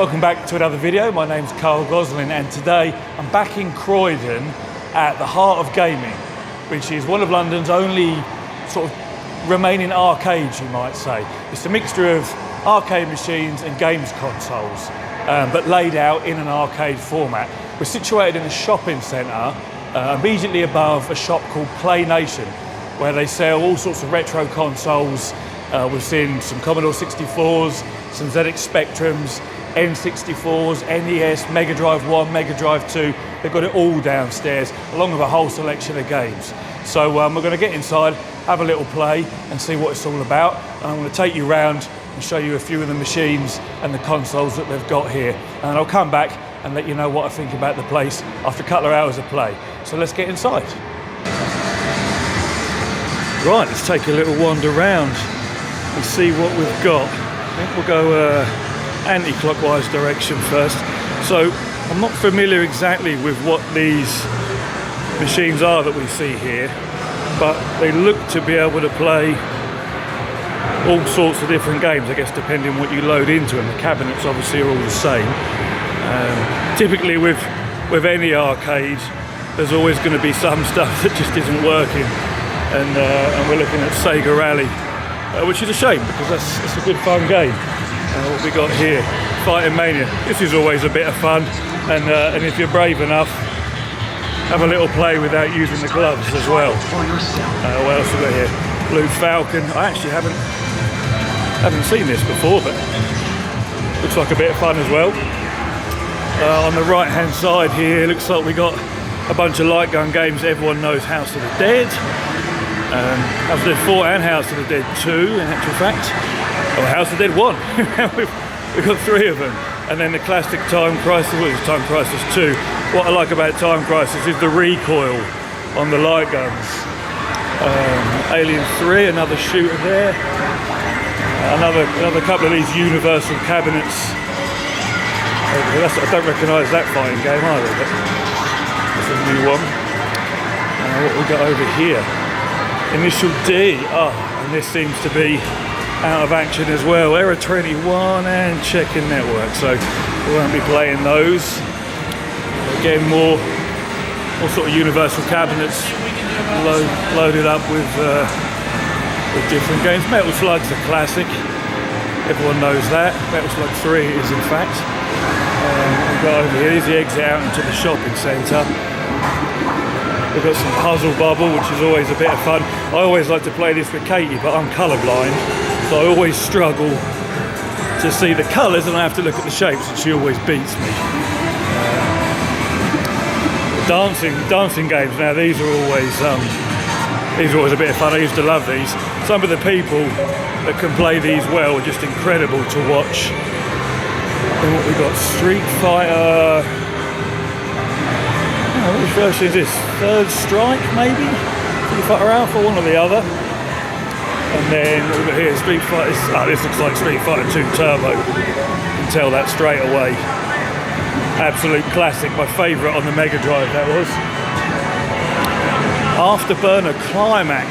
Welcome back to another video. My name's Carl Goslin and today I'm back in Croydon at the heart of gaming, which is one of London's only sort of remaining arcades, you might say. It's a mixture of arcade machines and games consoles, but laid out in an arcade format. We're situated in a shopping centre immediately above a shop called Play Nation, where they sell all sorts of retro consoles. We've seen some Commodore 64s, some ZX Spectrums, N64s, NES, Mega Drive 1, Mega Drive 2. They've got it all downstairs, along with a whole selection of games. So we're going to get inside, have a little play and see what it's all about. And I'm going to take you around and show you a few of the machines and the consoles that they've got here. And I'll come back and let you know what I think about the place after a couple of hours of play. So let's get inside. Right, let's take a little wander around and see what we've got. I think we'll go anti-clockwise direction first. So I'm not familiar exactly with what these machines are that we see here, but they look to be able to play all sorts of different games, I guess, depending what you load into them. The cabinets obviously are all the same. Typically with any arcade, there's always going to be some stuff that just isn't working, and we're looking at Sega Rally, which is a shame because that's a good fun game. What we got here, Fighting Mania. This is always a bit of fun, and if you're brave enough, have a little play without using the gloves as well. What else we got here? Blue Falcon. I actually haven't seen this before, but looks like a bit of fun as well. On the right hand side here, looks like we got a bunch of light gun games. Everyone knows House of the Dead, House of the Dead 4 and House of the Dead 2 in actual fact. Oh, House of the Dead 1. We've got 3 of them. And then the classic Time Crisis, Time Crisis 2. What I like about Time Crisis is the recoil on the light guns. Alien 3, another shooter there. Another couple of these universal cabinets. I don't recognise that fighting game either, but it's a new one. What we got over here? Initial D. Oh, and this seems to be out of action as well. Error 21 and Check-in Network, so we won't be playing those. Again, more sort of universal cabinets loaded up with different games. Metal Slug's a classic, everyone knows that. Metal Slug 3 is in fact. We've got over here, here's the exit out into the shopping centre. We've got some Puzzle Bubble, which is always a bit of fun. I always like to play this with Katie, but I'm colourblind, so I always struggle to see the colours and I have to look at the shapes, and she always beats me. Dancing games now, these are always a bit of fun. I used to love these. Some of the people that can play these well are just incredible to watch. Then what we got, Street Fighter. Which version is this? Third Strike, maybe? Street Fighter Alpha, one or the other. And then what we've got here, Street Fighter. This looks like Street Fighter 2 Turbo. You can tell that straight away. Absolute classic, my favourite on the Mega Drive, that was. Afterburner Climax.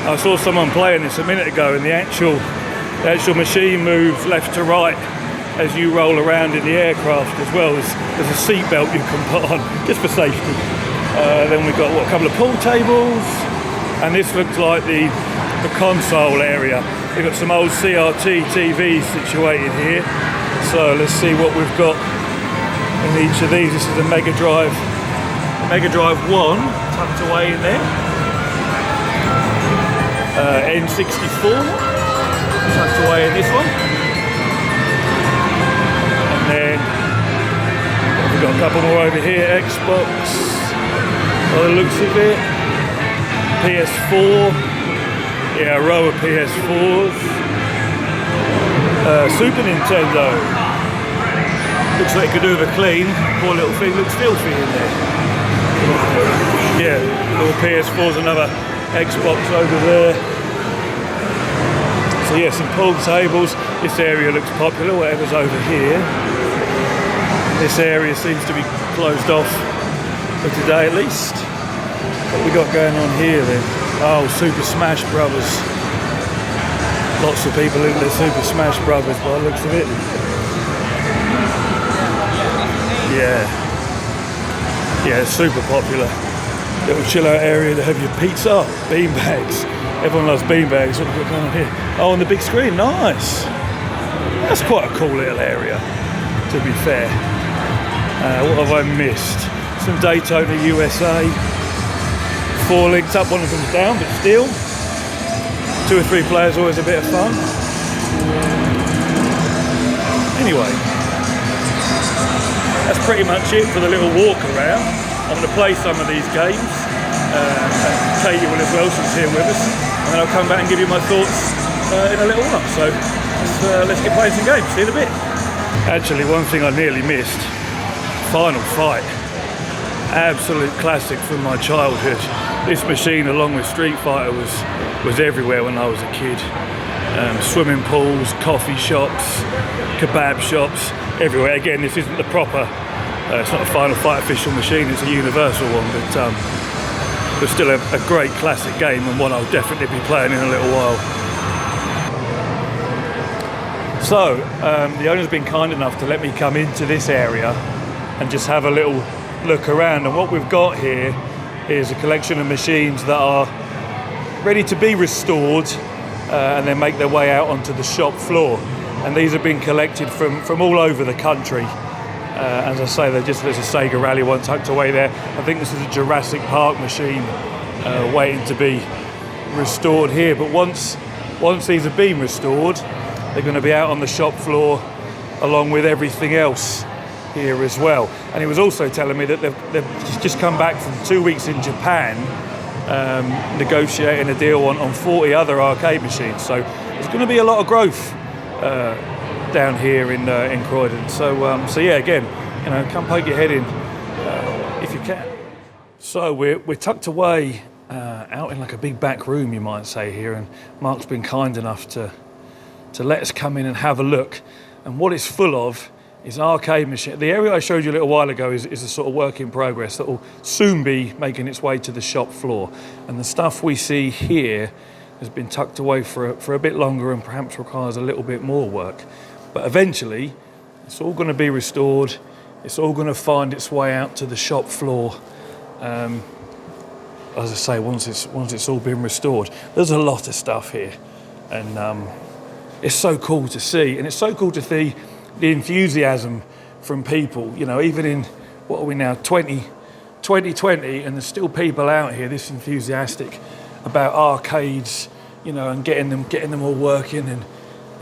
I saw someone playing this a minute ago, and the actual machine moves left to right as you roll around in the aircraft as well. There's a seat belt you can put on just for safety. Then we've got a couple of pool tables, and this looks like the console area. We've got some old CRT TVs situated here. So let's see what we've got in each of these. This is the Mega Drive 1 tucked away in there. N64 tucked away in this one. And then we've got a couple more over here. Xbox, by the looks of it. PS4. Yeah, a row of PS4s. Super Nintendo. Looks like it could do with a clean. Poor little thing looks filthy in there. Yeah, little PS4s, another Xbox over there. So yeah, some pool tables. This area looks popular, whatever's over here. This area seems to be closed off for today at least. What we got going on here then? Oh, Super Smash Brothers. Lots of people into Super Smash Brothers by the looks of it. Yeah, it's super popular. Little chill out area to have your pizza, bean bags. Everyone loves bean bags. What have we got going on here? Oh, on the big screen, nice. That's quite a cool little area, to be fair. What have I missed? Some Daytona USA. 4 linked up, one of them's down, but still. 2 or 3 players, always a bit of fun. Anyway, that's pretty much it for the little walk around. I'm going to play some of these games. Katie will as well, she's here with us. And then I'll come back and give you my thoughts in a little while. So let's get playing some games, see you in a bit. Actually, one thing I nearly missed, Final Fight. Absolute classic from my childhood. This machine, along with Street Fighter, was everywhere when I was a kid. Swimming pools, coffee shops, kebab shops, everywhere. Again, this isn't the proper, it's not a Final Fight official machine, it's a universal one, but still a great classic game and one I'll definitely be playing in a little while. So, the owner's been kind enough to let me come into this area and just have a little look around, and what we've got here is a collection of machines that are ready to be restored and then make their way out onto the shop floor. And these have been collected from all over the country. As I say, there's a Sega Rally one tucked away there. I think this is a Jurassic Park machine waiting to be restored here. But once these have been restored, they're going to be out on the shop floor along with everything else here as well. And he was also telling me that they've just come back from 2 weeks in Japan negotiating a deal on 40 other arcade machines. So there's going to be a lot of growth down here in Croydon. So yeah, again, come poke your head in if you can. So we're tucked away out in like a big back room, you might say, here, and Mark's been kind enough to let us come in and have a look. And what it's full of is arcade machine. The area I showed you a little while ago is a sort of work in progress that will soon be making its way to the shop floor. And the stuff we see here has been tucked away for a bit longer and perhaps requires a little bit more work. But eventually, it's all going to be restored. It's all going to find its way out to the shop floor. As I say, once it's all been restored. There's a lot of stuff here, and it's so cool to see. And it's so cool to see the enthusiasm from people, even in, what are we now, 2020, and there's still people out here this enthusiastic about arcades, and getting them all working and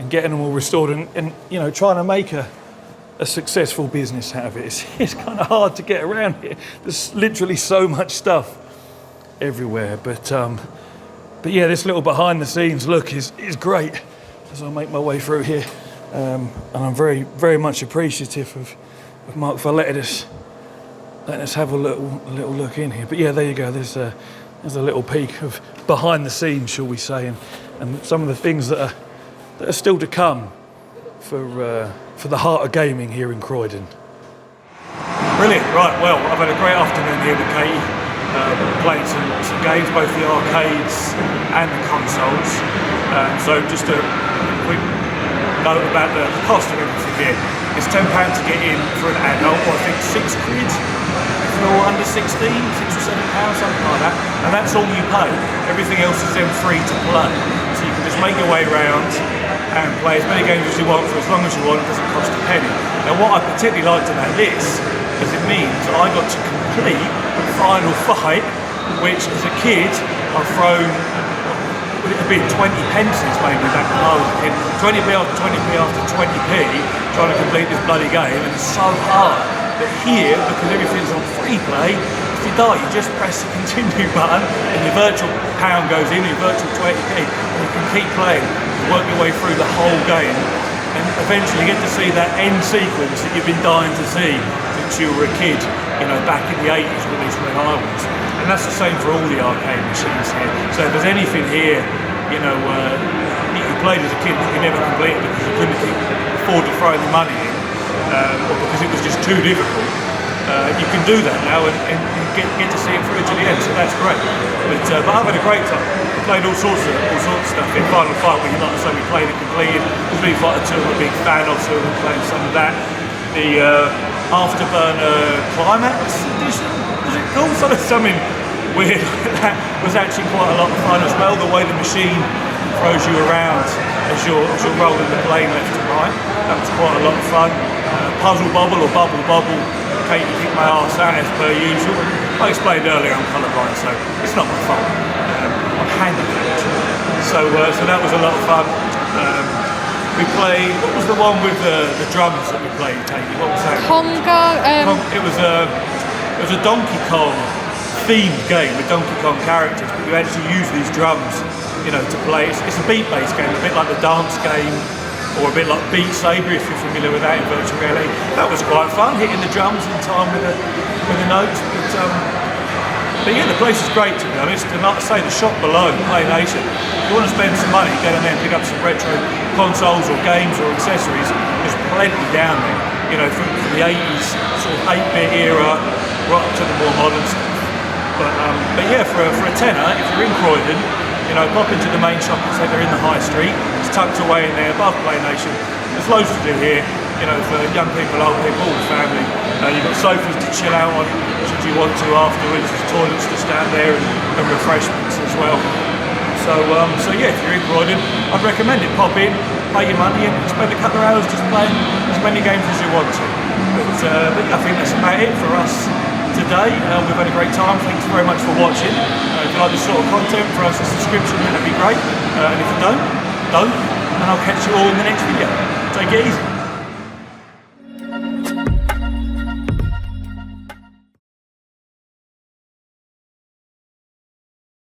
getting them all restored and trying to make a successful business out of it. It's kind of hard to get around here. There's literally so much stuff everywhere, but yeah, this little behind the scenes look is great as I make my way through here. And I'm very, very much appreciative of Mark for letting us have a little look in here. But yeah, there you go. There's a little peek of behind the scenes, shall we say, and some of the things that are still to come for the heart of gaming here in Croydon. Brilliant. Right. Well, I've had a great afternoon here with Katie, playing some games, both the arcades and the consoles. So just a quick note about the cost of everything here. It's £10 to get in for an adult, or I think £6 if you're under 16, £6 or £7, something like that. And that's all you pay. Everything else is then free to play. So you can just make your way around and play as many games as you want for as long as you want. It doesn't cost a penny. Now what I particularly liked about this is it means I got to complete Final Fight, which as a kid I've thrown, would it have been 20 pences maybe back when I was a kid, 20p after 20p after 20p, trying to complete this bloody game, and it's so hard. But here, because everything's on free play, if you die, you just press the continue button, and your virtual pound goes in, your virtual 20p, and you can keep playing, work your way through the whole game, and eventually get to see that end sequence that you've been dying to see since you were a kid, back in the 80s, or at least when I was. And that's the same for all the arcade machines here. So if there's anything here, you played as a kid but you never completed because you couldn't afford to throw the money in, or because it was just too difficult, you can do that now and get to see it through to the end. So that's great. But I've had a great time. Played all sorts of stuff in Final Fight, where like I say, we played and completed. Street Fighter 2, I'm a big fan of, so we're playing some of that. The Afterburner Climax Edition, was it called? Something weird like that. Was actually quite a lot of fun as well. The way the machine throws you around as you're rolling the plane left to right. That was quite a lot of fun. Puzzle Bobble or Bubble Bobble. Katie kicked my arse out as per usual. I explained earlier I'm colourblind, so it's not my fault. I'm handicapped. So that was a lot of fun. We played, what was the one with the drums that we played, Katie? What was that? Conga. It was a Donkey Kong themed game with Donkey Kong characters, but you actually use these drums, you know, to play. It's a beat-based game, a bit like the dance game, or a bit like Beat Saber if you're familiar with that in virtual reality. That was quite fun, hitting the drums in time with the notes. But yeah, the place is great, to be honest. And like I say, the shop below, Play Nation, if you want to spend some money, go down there and pick up some retro consoles or games or accessories. There's plenty down there, you know, from the 80s sort of 8-bit era right up to the more modern stuff. But yeah, for a tenner, if you're in Croydon, you know, pop into the main shopping centre in the High Street. It's tucked away in there above Play Nation. There's loads to do here, you know, for young people, old people, all the family. You've got sofas to chill out on should you want to afterwards. There's toilets to stand there and refreshments as well. So yeah, if you're in Croydon, I'd recommend it. Pop in, pay your money and spend a couple of hours just playing as many games as you want to. But yeah, I think that's about it for us today. We've had a great time. Thanks very much for watching. If you like this sort of content, for us a subscription, that'd be great. And if you don't. And I'll catch you all in the next video. Take it easy.